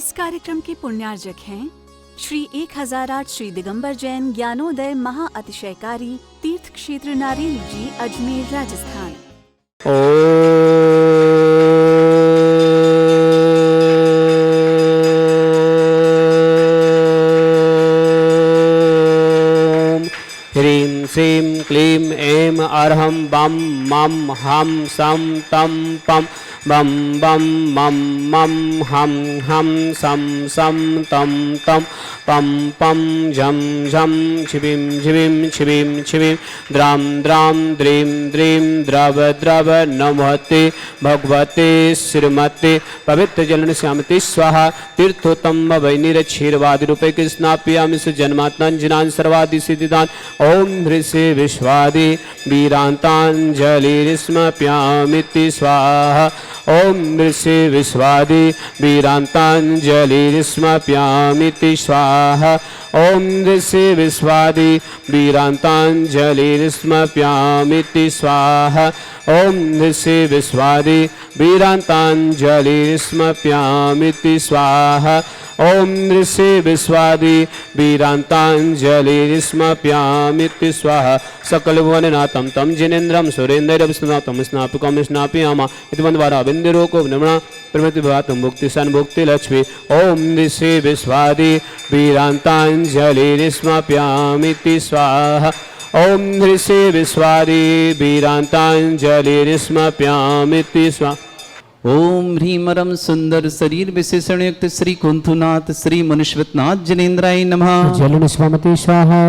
इस कार्यक्रम के पुण्यार्जक हैं श्री 1008 श्री दिगंबर जैन ज्ञानोदय महाअतिशयकारी तीर्थ क्षेत्र नारेल जी, अजमेर, राजस्थान। ह्रीं श्रीं क्लीं ऐं अर्हं बम मम हम सम तम पम बम बम मम मम हम हम सम सम तम तम पम पम झम झम छिबिं छिबिं छिबिं छिबिं द्रां द्रां द्रीं द्रीं द्रव द्रव नमस्ते भगवते श्रीमते पवित्र जलन श्यामति स्वाहा तीर्थोत्तम वैनिरक्षीरवादि रूपे कृष्णाप्यामि जन्मात्मजनान् सर्वादि सिद्धिदान ओम ह्रीं विश्वादि वीरांतांजलिस्मप्यामिति स्वाहा ओम ह्रीं विश्वादि वीरांतांजलिस्मप्यामिति स्वाहा ओम ह्रीं विश्वादि वीरांतांजलिस्मप्यामिति स्वाहा ओम ह्रीं विश्वादि वीरांतांजलिस्मप्यामिति स्वाहा ओम ह्रीं विश्वादि वीरांतांजलिस्मप्यामिति स्वाहा सकल भुवननाथं तं जिनेन्द्रं सुरेन्द्रं स्नापकं स्नापयामा इति वंदवारा बिंदुरोको नमः प्रमिति भातं भुक्ति सन भुक्ति लक्ष्मी ओम ह्रीं विश्वादि वीरांतांजलिस्मप्यामिति स्वाहा ओम ह्रीं विश्वादि वीरांतांजलिस्मप्यामिति स्वाहा ओम ह्रीमरम सुंदर शरीर विशेषण युक्त श्री कुंथुनाथ श्री मनुष्यवतनाथ जिनेन्द्राय नमः। जलनिस्वामति स्वाहा।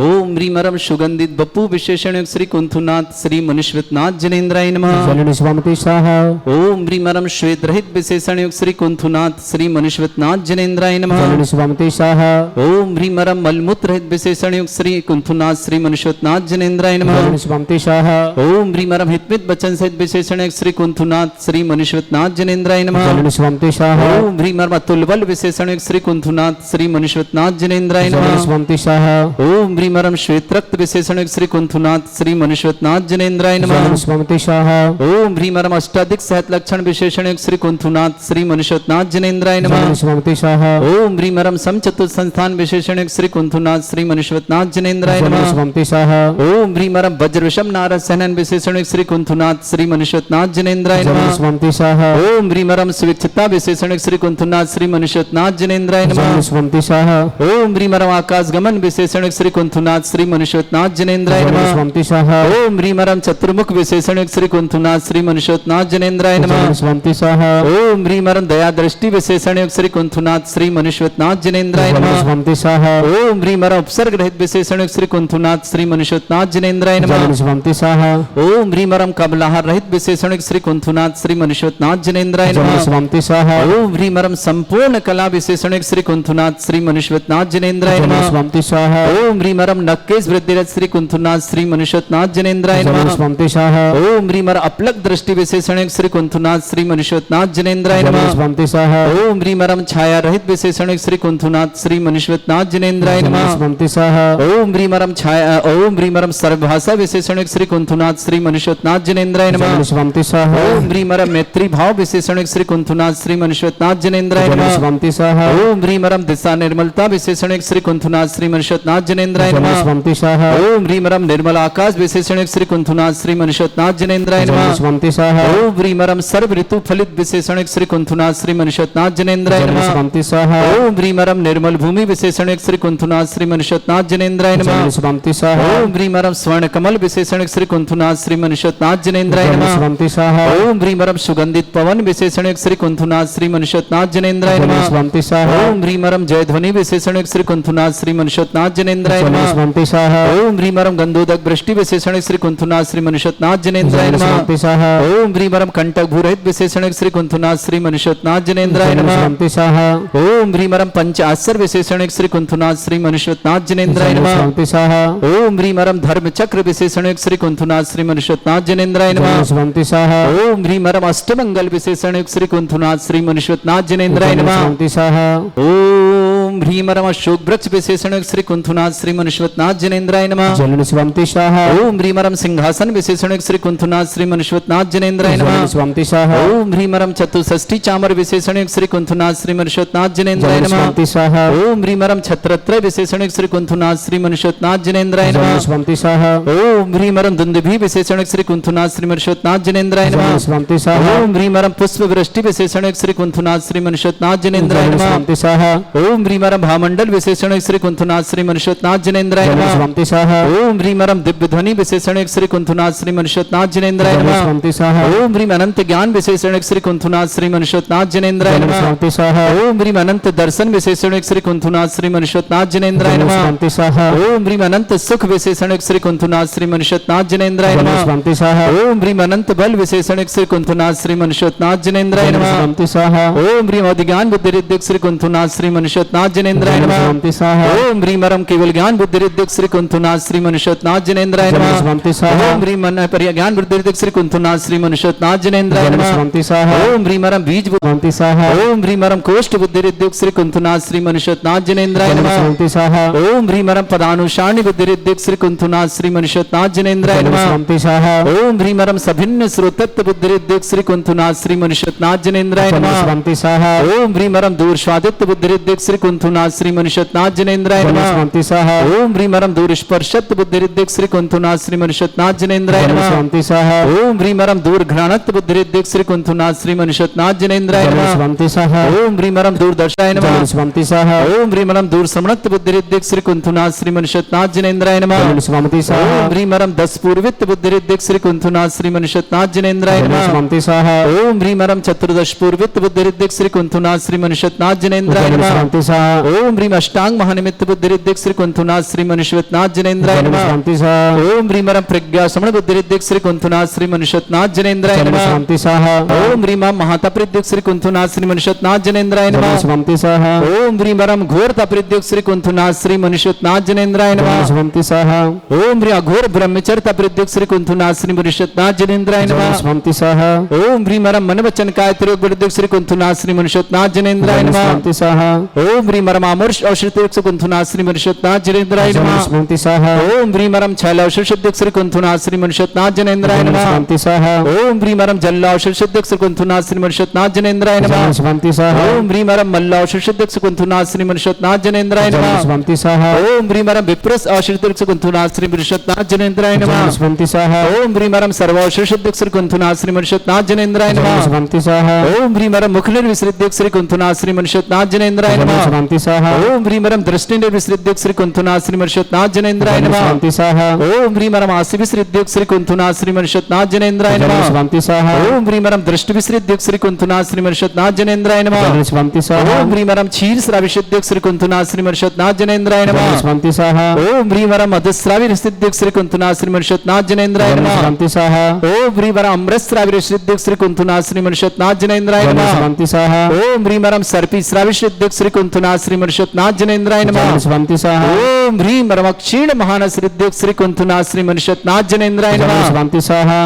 ओम ह्रीमरम सुगंधित बप्पू विशेषण युक्त श्री कुंथुनाथ श्री मनुष्यवतनाथ जिनेन्द्राय नमः। जलनिस्वामति स्वाहा। ओम ह्रीमरम श्वेत रहित विशेषण युक्त श्री कुंथुनाथ श्री मनुष्यवतनाथ जिनेन्द्राय नमः। जलनिस्वामति स्वाहा। ओम ह्रीमरम मलमूत्र रहित विशेषण युक्त श्री कुंथुनाथ श्री मनुष्यवतनाथ जिनेन्द्राय नमः। जलनिस्वामति स्वाहा। ओम ह्रीमरम हितमित वचन सहित विशेषण युक्त श्री कुंथुनाथ श्री मनुष्यवतनाथ जिनेन्द्राय नमः। जलनिस्वामति स्वाहा। ओम ह्रीमरम अतुल बल विशेषण युक्त श्री कुंथुनाथ श्री मनुष्यवतनाथ जिनेन्द्राय नमः। जलनिस्वामति स्वाहा। ओम ह्रीमरम श्वेत रक्त विशेषण युक्त श्री कुंथुनाथ श्री मनुष्यवतनाथ जिनेन्द्राय नमः। जलनिस्वामति स्वाहा। ओम ह्रीमरम अष्टाधिक सहत लक्षण विशेषण युक्त श्री कुंथुनाथ श्री मनुष्यवतनाथ जिनेन्द्राय नमः। जलनिस्वामति स्वाहा। ओम ह्रीमरम समचतुर्थ संस्थान विशेषण युक्त श्री कुंथुनाथ श्री मनुष्यवतनाथ जिनेन्द्राय नमः। जलनिस्वामति स्वाहा। ओम ह्रीमरम वज्रवशम नारद सहनन विशेषण युक्त श्री कुंथुनाथ श्री मनुष्यवतनाथ जिनेन्द्राय नमः। जलनिस्वामति स्वाहा। ओम ह्रीमरम सुविक्षिता विशेषण युक्त श्री कुंथुनाथ श्री मनुष्यवतनाथ जिनेन्द्राय नमः। जलनिस्वामति स्वाहा। ओम ह्रीमरम आकाश गमन विशेषण युक्त श्री कुंथुनाथ श्री मनुष्यवतनाथ जिनेन्द्राय नमः। जलनिस्वामति स्वाहा। ओम ह्रीमरम चतुर्मुख विशेषण युक्त श्री कुंथुनाथ श्री मनुष्यवतनाथ जिनेन्द्राय नमः। जलनिस्वामति स्वाहा। ओम ह्रीमरम दया दृष्टि विशेषण युक्त श्री कुंथुनाथ श्री मनुष्यवतनाथ जिनेन्द्राय नमः। जलनिस्वामति स्वाहा। ओम ह्रीमरम उपसर्ग रहित विशेषण युक्त श्री कुंथुनाथ श्री मनुष्यवतनाथ जिनेन्द्राय नमः। जलनिस्वामति स्वाहा। ओम ह्रीमरम कबलाहार रहित विशेषण युक्त श्री कुंथुनाथ श्री मनुष्यवतनाथ जिनेन्द्राय नमः। जलनिस्वामति स्वाहा। ओम ह्रीमरम संपूर्ण कला विशेषण युक्त श्री कुंथुनाथ श्री मनुष्यवतनाथ जिनेन्द्राय नमः। जलनिस्वामति स्वाहा। ओम ह्रीमरम नक्केश वृद्धिरत श्री कुंथुनाथ श्री मनुष्यवतनाथ जिनेन्द्राय नमः। जलनिस्वामति स्वाहा। ओम ह्रीमर अपलक दृष्टि विशेषण युक्त श्री कुंथुनाथ श्री मनुष्यवतनाथ जिनेन्द्राय नमः। जलनिस्वामति स्वाहा। ओम ह्रीमरम छाया रहित विशेषण युक्त श्री कुंथुनाथ श्री मनुष्यवतनाथ जिनेन्द्राय नमः। जलनिस्वामति स्वाहा। ओम ह्रीमरम छाया ओम ह्रीमरम सर्वभाषा विशेषण युक्त श्री कुंथुनाथ श्री मनुष्यवतनाथ जिनेन्द्राय नमः। जलनिस्वामति स्वाहा। ओम ह्रीमरम मैत्री भाव विशेषण युक्त श्री कुंथुनाथ श्री मनुष्यवतनाथ जिनेन्द्राय नमः। जलनिस्वामति स्वाहा। ओम ह्रीमरम दिशा निर्मलता विशेषण युक्त श्री कुंथुनाथ श्री मनुष्यवतनाथ जिनेन्द्राय नमः। जलनिस्वामति स्वाहा। ओम ह्रीमरम निर्मल आकाश विशेषण युक्त श्री कुंथुनाथ श्री मनुष्यवतनाथ जिनेन्द्राय नमः। जलनिस्वामति स्वाहा। ओम ह्रीमरम सर्व ऋतु फलित विशेषण युक्त श्री कुंथुनाथ श्री मनुष्यवतनाथ जिनेन्द्राय नमः। जलनिस्वामति स्वाहा। ओम ह्रीमरम निर्मल भूमि विशेषण युक्त श्री कुंथुनाथ श्री मनुष्यवतनाथ जिनेन्द्राय नमः। जलनिस्वामति स्वाहा। ओम ह्रीमरम स्वर्ण कमल विशेषण युक्त श्री कुंथुनाथ श्री मनुष्यवतनाथ जिनेन्द्राय नमः। जलनिस्वामति स्वाहा। ओम ह्रीमरम सुगंधित पवन विशेषण युक्त श्री कुंथुनाथ श्री मनुष्यवतनाथ जिनेन्द्राय नमः। जलनिस्वामति स्वाहा। ओम ह्रीमरम जयध्वनि विशेषण युक्त श्री कुंथुनाथ श्री मनुष्यवतनाथ जिनेन्द्राय नमः। जलनिस्वामति स्वाहा। ओम ह्रीमरम गंधोदक वृष्टि विशेषण युक्त श्री कुंथुनाथ श्री मनुष्यवतनाथ जिनेन्द्राय नमः। जलनिस्वामति स्वाहा। ओम ह्रीमरम कंटक भूरहित विशेषण युक्त श्री कुंथुनाथ श्री मनुष्यवतनाथ जिनेन्द्राय नमः। जलनिस्वामति स्वाहा। ओम ह्रीमरम पंच आश्चर्य विशेषण युक्त श्री कुंथुनाथ श्री मनुष्यवतनाथ जिनेन्द्राय नमः। जलनिस्वामति स्वाहा। ओम ह्रीमरम धर्म चक्र विशेषण युक्त श्री कुंथुनाथ श्री मनुष्यवतनाथ जिनेन्द्राय नमः। जलनिस्वामति स्वाहा। ओम ह्रीमरम अष्टमंगल विशेषण युक्त श्री कुंथुनाथ श्री मनुष्यवतनाथ जिनेन्द्राय नमः। जलनिस्वामति स्वाहा। ओम ओम ह्रीमरम अशोक वृक्ष विशेषण श्री कुंथुनाथ श्री मनुष्वतनाथ जनेन्द्राय नमः। जलन स्वंति स्वाहा ओम ह्रीमरम सिंहासन विशेषण श्री कुंथुनाथ श्री मनुष्वतनाथ जनेन्द्राय जलन नमः। स्वंति स्वाहा ओम ह्रीमरम चतुष्षष्ठी चामर विशेषण श्री कुंथुनाथ श्री मनुष्वतनाथ जनेन्द्राय जलन नमः। स्वंति स्वाहा ओम ह्रीमरम छत्रत्रय विशेषण श्री कुंथुनाथ श्री मनुष्वतनाथ जनेन्द्राय जलन नमः। स्वंति स्वाहा ओम ह्रीमरम दुंदुभि विशेषण श्री कुंथुनाथ श्री मनुष्वतनाथ जनेन्द्राय जलन नमः। स्वंति स्वाहा ओम ह्रीमरम पुष्प वृष्टि विशेषण श्री कुंथुनाथ श्री मनुष्वतनाथ जनेन्द्राय जलन नमः। स्वंति स्वाहा ओम ह्रीमरम भामंडल विशेषण श्री कुंथुनाथ श्री मनुष्वतनाथ जनेन्द्राय जलन नमः। स्वंति स्वाहा ओम ह्रीमरम दिव्य ध्वनि विशेषण श्री कुंथुनाथ श्री मनुष्वतनाथ जनेन्द्राय जलन नमः। स्वंति स्वाहा ओम ह्रीम अनंत ज्ञान विशेषण श्री कुंथुनाथ श्री मनुष्वतनाथ जनेन्द्राय जलन नमः। स्वंति स्वाहा ओम ह्रीम अनंत दर्शन विशेषण श्री कुंथुनाथ श्री मनुष्वतनाथ जनेन्द्राय जलन नमः। स्वंति स्वाहा ओम ह्रीम अनंत सुख विशेषण श्री कुंथुनाथ श्री मनुष्वतनाथ जनेन्द्राय जलन नमः। स्वंति स्वाहा ओम ह्रीम अनंत बल विशेषण श्री कुंथुनाथ श्री मनुष्वतनाथ जनेन्द्राय जलन नमः। स्वंति स्वाहा ओम ह्रीम अधिज्ञान बुद्धि रिद्धिक श्री कुंथुनाथ श्री मनुष्वतनाथ जनेन्द्राय जलन नमः। स्वंति स्वाहा ओम ह्रीम अरम केवल ज्ञान बुद्धि रिद्धिक श्री कुंथुनाथ श्री मनुष्वतनाथ जनेन्द्राय जलन नमः। स्वंति स्वाहा ओम ह्रीम मन पर ज्ञान बुद्धि रिद्धिक श्री कुंथुनाथ श्री मनुष्वतनाथ जनेन्द्राय जलन नमः। स्वंति स्वाहा ओम ह्रीम अरम बीज स्वंति स्वाहा ओम ह्रीम अरम कोष्ठ बुद्धि रिद्धिक श्री कुंथुनाथ श्री मनुष्वतनाथ जनेन्द्राय जलन नमः। स्वंति स्वाहा ओम ह्रीम अरम पदानुषाणि बुद्धि रिद्धिक श्री कुंथुनाथ श्री मनुष्वतनाथ जनेन्द्राय जलन नमः। स्वंति स्वाहा ओम ह्रीम अरम सभिन्न श्रोतत्व बुद्धि रिद्धिक श्री कुंथुनाथ श्री मनुष्वतनाथ जनेन्द्राय जलन नमः। स्वंति स्वाहा ओम ह्रीम अरम दूर स्वादित्व बुद्धि रिद्धिक श्री कुंथुनाथ श्री मनुष्वतनाथ जनेन्द्राय जलन नमः। स्वंति स्वाहा ओम ह्रीम अरम दूर स्पर्शत्व बुद्धि रिद्धिक श्री कुंथुनाथ श्री मनुष्वतनाथ जनेन्द्राय जलन नमः। स्वंति स्वाहा ओम ह्रीम अरम दूर घ्राणत्व बुद्धि रिद्धिक श्री कुंथुनाथ श्री मनुष्वतनाथ जनेन्द्राय जलन नमः। स्वंति स्वाहा ओम ह्रीम अरम दूरदर्शाय जलन नमः। स्वंति स्वाहा ओम ह्रीम अरम दूर श्रवणत्व बुद्धि रिद्धिक श्री कुंथुनाथ श्री मनुष्वतनाथ जनेन्द्राय नमः। जलन स्वंति स्वाहा ओम ह्रीम अरम दस पूर्वित्व बुद्धि रिद्धिक श्री कुंथुनाथ श्री मनुष्वतनाथ जनेन्द्राय जलन नमः। स्वंति स्वाहा ओम ह्रीम अरम चतुर्दश पूर्वित्व बुद्धि रिद्धिक श्री कुंथुनाथ श्री मनुष्वतनाथ जनेन्द्राय जलन नमः। स्वंति स्वाहा ओम ह्रीम अष्टांग महानिमित्त बुद्धि रिद्धिक श्री कुंथुनाथ श्री मनुष्वतनाथ जनेन्द्राय जलन नमः। स्वंति स्वाहा ओम ह्रीम अरम प्रज्ञा समण बुद्धि रिद्धिक श्री कुंथुनाथ श्री मनुष्वतनाथ जनेन्द्राय जलन नमः। स्वंति स्वाहा ओम ह्रीम महातपरिद्धिक श्री कुंथुनाथ श्री मनुष्वतनाथ जनेन्द्राय जलन नमः। स्वंति स्वाहा ओम ह्रीम अरम घोर तपरिद्धिक श्री कुंथुनाथ श्री मनुष्वतनाथ जनेन्द्राय जलन नमः। स्वंति स्वाहा ओम ह्रीम अघोर ब्रह्मचर्य तपरिद्धिक श्री कुंथुनाथ श्री मनुष्वतनाथ जनेन्द्राय जलन नमः। स्वंति स्वाहा ओम ह्रीम अरम मन वचन काय त्रियोग बुद्धिक श्री कुंथुनाथ श्री मनुष्वतनाथ जनेन्द्राय जलन नमः। स्वंति स्वाहा ओम ह्रीम अरम आमर्ष औषधिक श्री कुंथुनाथ श्री मनुष्वतनाथ जनेन्द्राय जलन नमः। स्वंति स्वाहा ओम ह्रीम अरम छैल औषधिक श्री कुंथुनाथ श्री मनुष्वतनाथ जनेन्द्राय जलन नमः। स्वंति स्वाहा ओम ह्रीम अरम जल्ला औषधिक श्री कुंथुनाथ श्री मनुष्वतनाथ जनेन्द्राय नमः। जलन स्वंति स्वाहा ओम ह्रीम अरम मल्ला औषधिक श्री कुंथुनाथ श्री मनुष्वतनाथ जनेन्द्राय जलन नमः। स्वंति स्वाहा ओम ह्रीम अरम विप्रस औषधिक श्री कुंथुनाथ श्री मनुष्वतनाथ जनेन्द्राय जलन नमः। स्वंति स्वाहा ओम ह्रीम अरम सर्व औषधिक श्री कुंथुनाथ श्री मनुष्वतनाथ जनेन्द्राय जलन नमः। स्वंति स्वाहा ओम ह्रीम अरम मुख निर्विसृद्धिक श्री कुंथुनाथ श्री मनुष्वतनाथ जनेन्द्राय जलन नमः। स्वंति स्वाहा ओम ह्रीम अरम दृष्टि निर्विसृद्धिक श्री कुंथुनाथ श्री मनुष्वतनाथ जनेन्द्राय जलन नमः। स्वंति स्वाहा ओम ह्रीम अरम आसि विसृद्धिक श्री कुंथुनाथ श्री मनुष्वतनाथ जनेन्द्राय जलन नमः। स्वंति स्वाहा ओम ह्रीम अरम दृष्टि विसृद्धिक श्री कुंथुनाथ श्री मनुष्वतनाथ जनेन्द्राय नमः। जलन स्वंति स्वाहा ओम ह्रीम अरम क्षीर श्राविशुद्धिक श्री कुंथुनाथ श्री मनुष्वतनाथ जनेन्द्राय जलन नमः। स्वंति स्वाहा ओम ह्रीम अरम मधुस्रावी सिद्धिक श्री कुंथुनाथ श्री मनुष्वतनाथ जनेन्द्राय जलन नमः। स्वंति स्वाहा ओम ह्रीम अरम अमृतस्रावी सिद्धिक श्री कुंथुनाथ श्री मनुष्वतनाथ जनेन्द्राय जलन नमः। स्वंति स्वाहा ओम ह्रीम अरम सर्पी श्रावी सिद्धिक श्री कुंथुनाथ श्री मनुष्वतनाथ जनेन्द्राय नमः। जलन स्वंति स्वाहा ओम ह्रीम अरम क्षीण महानस सिद्धिक श्री कुंथुनाथ श्री मनुष्वतनाथ जनेन्द्राय जलन नमः। स्वंति स्वाहा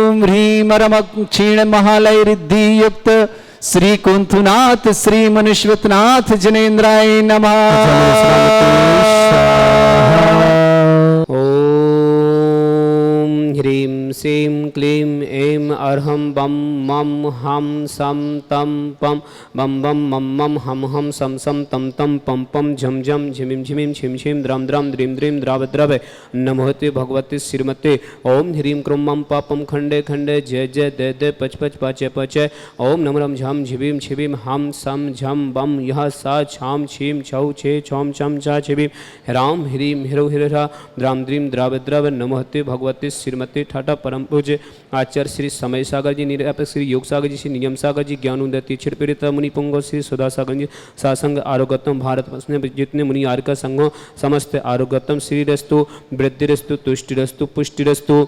ओम ह्रीम अरम क्षीण महालय रिद्धि युक्त श्री कुंथुनाथ श्री मनुष्वतनाथ जनेन्द्राय नमः। ओम ह्रीं श्रीं क्लीं ऐं अर्हं बम मम हम सम तम पम बम बम मम मम हम हम सम सम तम तम पम पम झम झम झिमिं झिमिं छिम छिम द्रम द्रम द्रीं द्रीं द्राव द्रव नमोते भगवते श्रीमते ओम ह्रीं क्रों मम पापम खंडे खंडे जय जय दे दे पच पच पाचे पचे ओम नम रम झम झिबिम छिबिम हम सम झम बम यह सा छाम छीम छौ छे छौम छम छा छिबिम राम ह्रीं हिरो हिरा द्राम द्रीं द्राव द्रव नमोते भगवते श्रीमते ठाटा परम पूज्य आचार्य श्री समय सागर जी, निरापक श्री योग सागर जी, श्री नियम सागर जी, ज्ञानोदय तीक्षण पीड़ित मुनि पुंगो श्री सुधा सागर जी, सासंग आरोग्यतम भारत में जितने मुनि आर्य का संघों समस्त आरोग्यतम श्री रस्तु वृद्धिरस्तु तुष्टिरस्तु पुष्टिरस्तु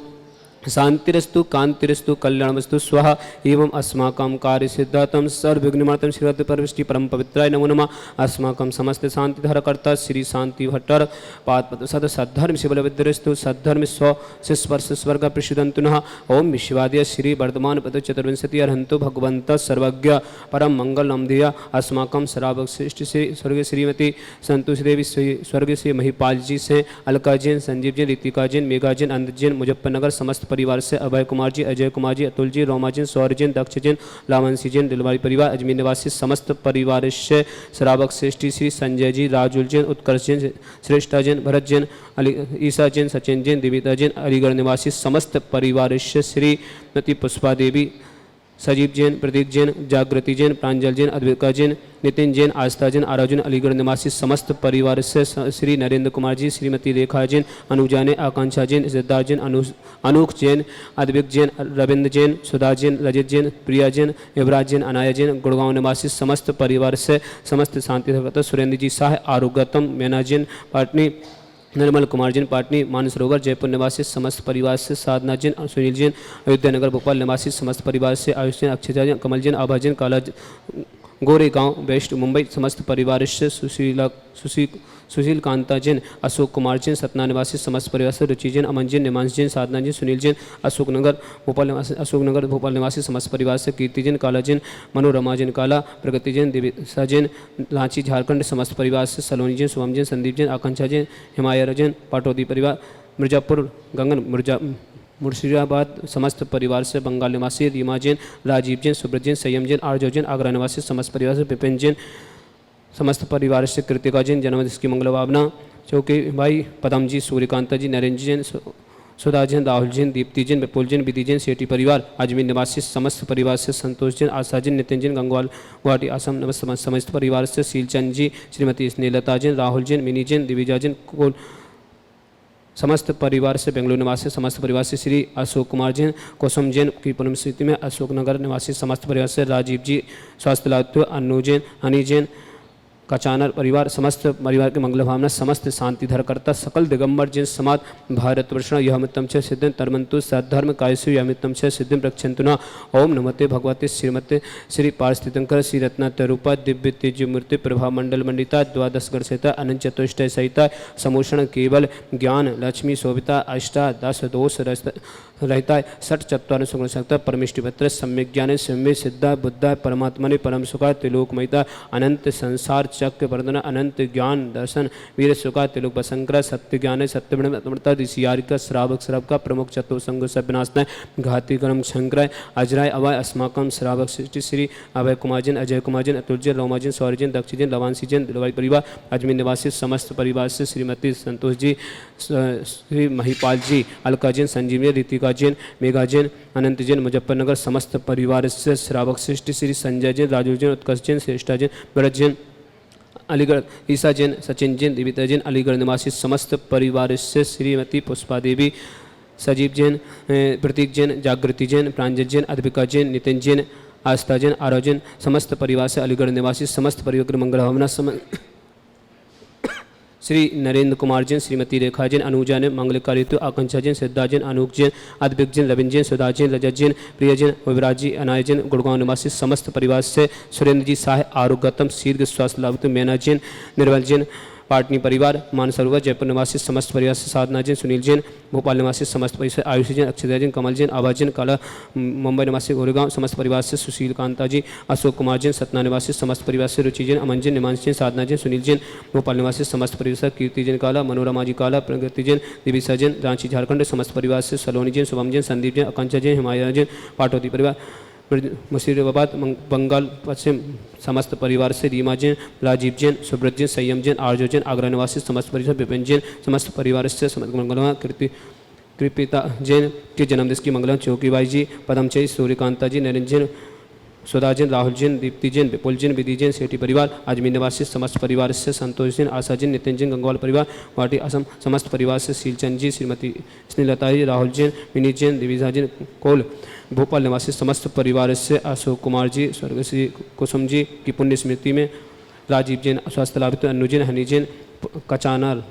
शांतिरस्तु कांतिरस्तु कल्याणमस्तु स्वाहा एवं अस्माकं कार्य सिद्धार्थम सर्वविघ्नमर्तं श्रीरत्न परमेष्टि परम पवित्राय नमो नमः। अस्माकं समस्त शांतिधरकर्ता श्री शांति भट्टर पाद सद सद्धर्म शिवलविद्यस्तु सद्धर्म स्व स्पर्श स्वर्ग प्रसिद्धंतुनः। ओम विश्वाद्य श्री वर्धमान पद चतुर्विंशति अर्हंतो भगवंत सर्वज्ञ परम मंगलम धिया अस्माकं श्रावक श्रेष्ठ श्री स्वर्ग श्रीमती संतोष देवी स्वर्ग श्री महिपाल जी से अलका जैन संजीव जैन ऋतिका जैन मेघा जैन अंध जैन मुजफ्फरनगर समस्त परिवार से अभय कुमार जी अजय कुमार जी अतुल जी रोमा जैन सौर्य जैन दक्ष जैन लावंशी जैन दिलवारी परिवार अजमेर निवासी समस्त परिवार से श्रावक श्रेष्ठी श्री संजय जी राजुल जैन उत्कर्ष जैन श्रेष्ठा जैन भरत जैन ईसा जैन सचिन जैन दिविता जैन अलीगढ़ निवासी समस्त परिवार से श्रीमती पुष्पा देवी सजीव जैन प्रदीप जैन जागृति जैन प्रांजल जैन अद्विका जैन नितिन जैन आस्था जैन आराजन अलीगढ़ निवासी समस्त परिवार से श्री नरेंद्र कुमार जी श्रीमती रेखा जैन अनुजा ने आकांक्षा जैन सिद्धार्थ जैन अनूख जैन अद्विक जैन रविंद्र जैन सुधा जैन रजित जैन प्रिया जैन युवराज जैन अनाया जैन गुड़गांव निवासी समस्त परिवार से समस्त शांति सुरेंद्र जी शाह आरोग्यतम मैना जैन पाटनी निर्मल कुमार जैन पाटनी मानसरोवर जयपुर निवासी समस्त परिवार से साधना जैन सुनील जैन अयोध्या नगर भोपाल निवासी समस्त परिवार से आयुष जैन अक्षय जैन कमल जैन आभा जैन काला गोरेगांव वेस्ट मुंबई समस्त परिवार से सुशील कांता जैन अशोक कुमार जैन सतना निवासी समस्त परिवार से रुचि जैन अमन जैन निमांश जैन साधना जैन सुनील जैन अशोकनगर भोपाल निवासी समस्त परिवार से कीर्ति जैन काला जैन मनोरमा जैन काला प्रगति जैन दिविसा जैन लांची झारखंड समस्त परिवार से सलोनी जैन शुभम जैन संदीप जैन आकांक्षा जैन हिमायर जैन पाटौदी परिवार मिर्जापुर गंगन मुर्शिदाबाद समस्त परिवार से बंगाल निवासी रीमा जैन राजीव जैन सुब्रत जैन संयम जैन आर्जो जैन आगरा निवासी समस्त परिवार से विपिन जैन समस्त परिवार से कृतिका जैन जन्मदिवस की मंगल भावना चौकी भाई पदम जी सूर्यकांता जी नरेंद्र जैन सुधा जैन राहुल जैन दीप्ति जैन विपुल जैन विधि जैन सेठी परिवार अजमेर निवासी समस्त परिवार से संतोष जैन आशा जैन नितिन जैन गंगवाल गुवाहाटी असम समस्त परिवार से शीलचंद जी श्रीमती स्नेहलता जैन राहुल जैन मिनी जैन दिविजा जैन कोल समस्त परिवार से बेंगलुरु निवासी समस्त परिवार से श्री अशोक कुमार जैन कुसुम जैन की पुण्यस्मृति में अशोकनगर निवासी समस्त परिवार से राजीव जी स्वास्थ्य लाभ अन्नू जैन हनी जैन कचानर परिवार समस्त परिवार के मंगल भावना समस्त शांति धरकर्ता सकल दिगंबर जैन समाज भारत वर्षण यहमितम च सिद्धिं तरमंतु सद्धर्म कायसु यहमितम च सिद्धिं रक्षन्तुना। ओम नमते भगवते श्रीमते श्री पारस्थितंकर श्री रत्नातरूपा दिव्य तेज मूर्ति प्रभा मंडल मंडिता द्वादश गण सहिता अनंत चतुष्टय सहिता समूषण केवल ज्ञान लक्ष्मी शोभिता अष्टादश दोष रहता है षट चत्वार सुगुण सकता परमिष्टि भत्र सम्यक ज्ञान सम्य सिद्धा बुद्धा परमात्मा ने परम सुखा त्रिलोकमयता अनंत संसार चक्र वर्धन अनंत ज्ञान दर्शन वीर सुखा त्रिलोक बसंकर सत्य ज्ञान सत्य ब्रह्मता ऋषियारिका श्रावक श्राव का प्रमुख चतुर्संग सब विनाशनाय घाती कर्म शंकराय अजराय अवाय अस्माकम श्रावक सृष्टि श्री अभय कुमार जैन अजय कुमार जैन अतुल जैन रोमा जैन सौर्य जैन दक्ष जैन लवांशी जैन दिलवाई परिवार अजमेर निवासी समस्त परिवार से श्रीमती संतोष जी श्री महिपाल जी अलका जैन संजीवनी ऋतिका जैन मेघा जैन अनंत जैन मुजफ्फरनगर समस्त परिवार से श्रावक सृष्टि श्री संजय जैन राजू जैन उत्कर्ष जैन श्रेष्ठा जैन भरत जैन अलीगढ़ ईसा जैन सचिन जैन दिविता जैन अलीगढ़ निवासी समस्त परिवार से श्रीमती पुष्पा देवी सजीव जैन प्रतीक जैन जागृति जैन प्रांजल जैन अद्विका जैन नितिन जैन आस्था जैन आरोजन समस्त परिवार से अलीगढ़ निवासी समस्त परिवार मंगल भावना श्री नरेंद्र कुमार जैन श्रीमती रेखा जैन अनुजा ने मंगलकारी आकांक्षा जैन सिद्धा जैन अनूप जैन अद्विक जैन रविंद्र जैन सुधा जैन रजत जैन प्रिय जैन युवराज जी अनाय जैन गुड़गांव निवासी समस्त परिवार से सुरेंद्र जी शाह आरोग्यतम शीर्घ स्वास्थ्य लाभ मैना जैन निर्मल जैन पाटनी परिवार मानसरोवर जयपुर निवासी समस्त परिवार से साधना जैन सुनील जैन भोपाल निवासी समस्त परिवार आयुष जैन अक्षय जैन कमल जैन आभा जैन काला मुंबई निवासी गोरेगांव समस्त परिवार से सुशील कांता जी अशोक कुमार जैन सतना निवासी समस्त परिवार से रुचि जैन अमन जैन निमांश जैन साधना जैन सुनील जैन भोपाल निवासी समस्त परिवार से कीर्ति जैन काला मनोरमा जी काला प्रगति जैन दिविसा जैन रांची झारखंड समस्त परिवार से सलोनी जैन शुभम जैन संदीप जैन आकांक्षा जैन हिमाया जैन पाटौदी परिवार मुर्शिदाबाद बंगाल पश्चिम समस्त परिवार से रीमा जैन राजीव जैन सुब्रत जैन संयम जैन आर्जो जैन आगरा निवासी समस्त परिवार विपिन जैन समस्त परिवार से मंगलमा कृपिता जैन के जन्मदिवस की मंगलम चौकीबाई जी पदमचई सूर्यकांता जी नरेंद्र जैन सुधा जैन राहुल जैन दीप्ति जैन विपुल जैन विधि जैन सेठी परिवार अजमेर निवासी समस्त परिवार से संतोष जैन आशा जैन नितिन जैन गंगवाल परिवार गुवाहाटी असम समस्त परिवार से शीलचंद जी श्रीमती स्नेहलता जी राहुल जैन विनीत जैन दिविजा जैन कोल भोपाल निवासी समस्त परिवार से अशोक कुमार जी स्वर्गश्री कुसुम जी की पुण्य स्मृति में राजीव जैन स्वास्थ्य लाभ अन्नू जैन हनी जैन कचानर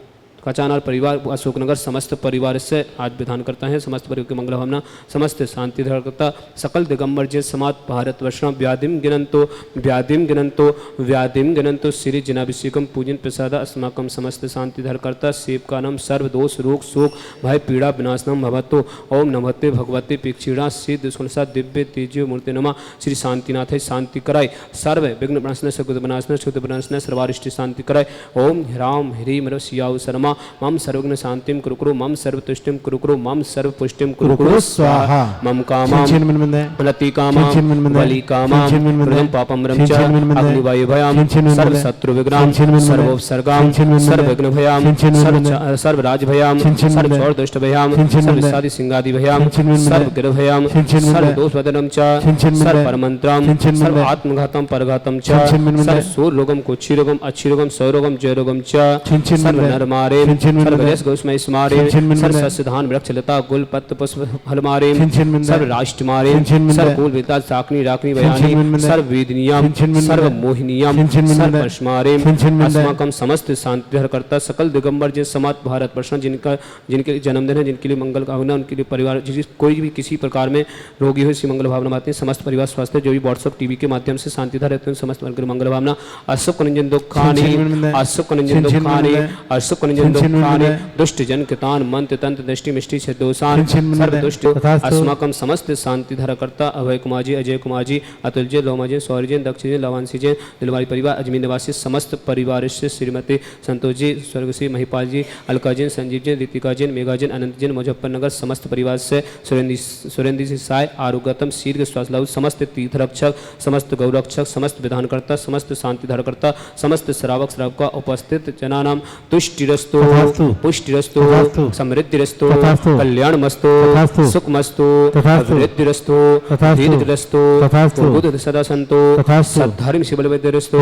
कचानार परिवार अशोकनगर समस्त परिवार से आज विधान करता है समस्त परिवार की मंगल भावना समस्त शांति धरकर्ता सकल दिगंबर जय समाज भारतवर्षण व्याधिम गिनंतो श्री जिनाभिषेकम पूजन प्रसाद अस्माकम समस्त शांति धरकर्ता सेवकानम सर्व दोष रोग शोक भय पीड़ा विनाशनम भवतो ओम नमस्ते भगवते पीक्षीणा सिद्ध सुनसा दिव्य तेजो मूर्ति नमा श्री शांतिनाथ शांति कराय सर्व विघ्न विनाशन सकुद विनाशन शुद्ध विनाशन सर्वारिष्ट शांति कराय ओम ह्राम ह्रीम रव सियाव शर्मा मम सर्वज्ञ शांतिम कुरुकुरु मम सर्वतुष्टिम कुरुकुरु मम सर्वपुष्टिम कुरुकुरु स्वाहा मम कामं लतिकामं वलिकामं हृदं पापं रमच अग्निवायु भयाम सर्व शत्रु विघ्नाम सर्वोपसर्गाम सर्वविघ्न भयाम सर्व राज भयाम सर्व चौर दुष्ट भयाम सर्व सादि सिंगादि भयाम सर्व गिर भयाम सर्व दोष वदनम च सर्व परमंत्रम सर्व आत्मघातम परघातम च सर्व सूर रोगम कुक्षी रोगम अच्छी रोगम सौ रोगम जय रोगम च सर्व नर मारे सर्व गैस गौस्मय स्मारे सर्व सस्यधान वृक्ष लता गुल पत्र पुष्प फल मारे सर्व राष्ट्र मारे सर्व कुल वेता साकनी राकनी बयानी सर्व वेदनियम सर्व मोहिनियम सर्व परशमारे अस्माकम समस्त शांति धरकर्ता सकल दिगंबर जय समाज भारत वर्ष जिनके जन्मदिन है जिनके लिए मंगल कामना उनके लिए परिवार कोई भी किसी प्रकार में रोगी हो इसी मंगल भावना माते समस्त परिवार स्वास्थ्य जो भी व्हाट्सएप टीवी के माध्यम से शांति धर रहते हैं समस्त मंगल भावना अशुक निंजन दुखानी अशुक निंजन दुखानी अशुक निंजन दुखानी दुष्ट जन कितान मंत्र तंत्र दृष्टि मिष्टि से दोषान सर्व दुष्ट अस्माकम समस्त शांति धरकर्ता अभय कुमार जी अजय कुमार जी अतुल जी लोमा जी सौर्य जी दक्ष जी लवांशी जी दिलवारी परिवार अजमेर निवासी समस्त परिवार से श्रीमती संतोष जी स्वर्ग श्री महिपाल जी अलका जी संजीव जी दीपिका जी मेघा जी अनंत जी मुजफ्फरनगर समस्त परिवार से सुरेंद्र जी साय आरोग्यतम शीर्घ स्वास्थ्य लाभ समस्त तीर्थरक्षक समस्त गौरक्षक समस्त विधानकर्ता समस्त शांति धरकर्ता समस्त श्रावक श्रावका उपस्थित जनानाम तुष्टिरस्तो पुष्टिरस्तो समृद्धिरस्तो कल्याणमस्तो सुखमस्तो वृद्धिरस्तो दीर्घरस्तो बुद्ध सदा संतो सद्धर्म शिवलवेद्यरस्तो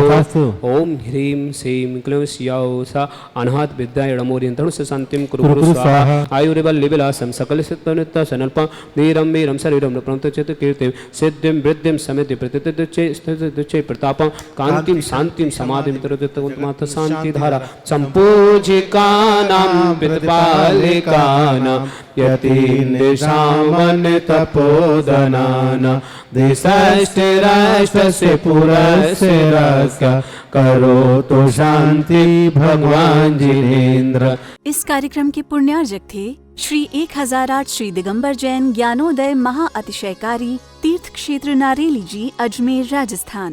ओम ह्रीं श्रीं क्लीं स्याओ सा अनाहत विद्याय नमोरियंतनु से शांतिम कुरु स्वाहा आयुर्बल लिबिलासम सकल सिद्धनित्य सनल्पं वीरं वीरं शरीरं प्रंतचित कीर्तिं सिद्धिं वृद्धिं समिति प्रतिदिच्चे प्रतापं कांतिं शांतिं समाधिं तरतुतमाथ शांति धारा संपूजिकानां पितपालिकानां यतीन्द्रशामन तपोधनानां देशस्य राष्ट्रस्य पुरस्य रक्षा करो तो शांति भगवान जिनेन्द्र। इस कार्यक्रम के पुण्यार्जक थे श्री 1008 श्री दिगंबर जैन ज्ञानोदय महाअतिशयकारी तीर्थ क्षेत्र नारेली जी अजमेर राजस्थान।